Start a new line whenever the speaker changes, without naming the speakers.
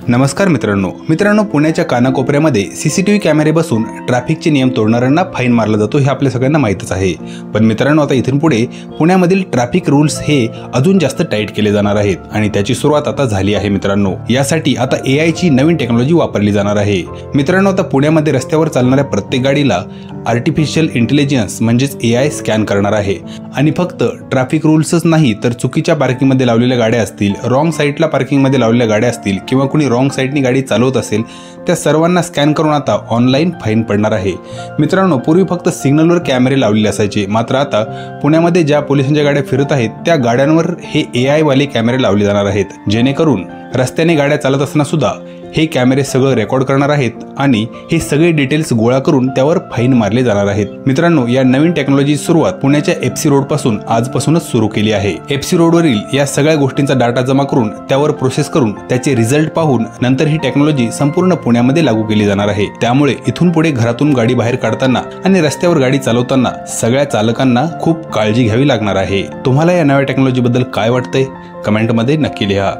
नमस्कार मित्रांनो, पुण्याच्या कानाकोपऱ्यामध्ये सीसीटीव्ही कॅमेरे बसून ट्रॅफिकचे नियम तोडणाऱ्यांना फाईन मारला जातो हे आपल्या सगळ्यांना माहीतच आहे। पण मित्रांनो, आता इथून पुढे पुण्यामधील ट्रॅफिक रूल्स हे अजून जास्त टाईट केले जाणार आहेत आणि त्याची सुरुवात आता झाली आहे मित्रांनो। यासाठी आता AI ची नवीन टेक्नॉलॉजी वापरली जाणार आहे। मित्रांनो, आता पुण्यामध्ये रस्त्यावर चालणाऱ्या प्रत्येक गाडीला आर्टिफिशियल इंटेलिजन्स म्हणजेच AI स्कॅन करणार आहे आणि फक्त ट्रॅफिक रूल्सच नाही तर चुकीच्या पार्किंगमध्ये लावलेल्या गाड्या असतील, रॉंग साईडला पार्किंगमध्ये लावलेल्या गाड्या असतील किंवा कुणी रॉंग साईडनी गाडी चालवत असेल त्या सर्वांना स्कॅन करून आता ऑनलाईन फाईन पडणार आहे। मित्रांनो, पूर्वी फक्त सिग्नलवर कॅमेरे लावलेले असायचे, मात्र आता पुण्यामध्ये ज्या पोलिसांच्या गाड्या फिरत आहेत त्या गाड्यांवर हे AI वाले कॅमेरे लावले जाणार आहेत, जेणेकरून रस्त्याने गाड्या चालत असताना सुद्धा हे कॅमेरे सगळं रेकॉर्ड करणार आहेत आणि हे सगळे डिटेल्स गोळा करून त्यावर फाईन मारले जाणार आहेत। मित्रांनो, या नवीन टेक्नॉलॉजीची सुरुवात पुण्याच्या FC रोड पासून आजपासूनच सुरू केली आहे। FC रोडवरील या सगळ्या गोष्टींचा डाटा जमा करून त्यावर प्रोसेस करून त्याचे रिझल्ट पाहून नंतर ही टेक्नॉलॉजी संपूर्ण पुण्यामध्ये लागू केली जाणार आहे। त्यामुळे इथून पुढे घरातून गाडी बाहेर काढताना आणि रस्त्यावर गाडी चालवताना सगळ्या चालकांना खूप काळजी घ्यावी लागणार आहे। तुम्हाला या नव्या टेक्नॉलॉजी बद्दल काय वाटतंय? कमेंटमध्ये नक्की लिहा।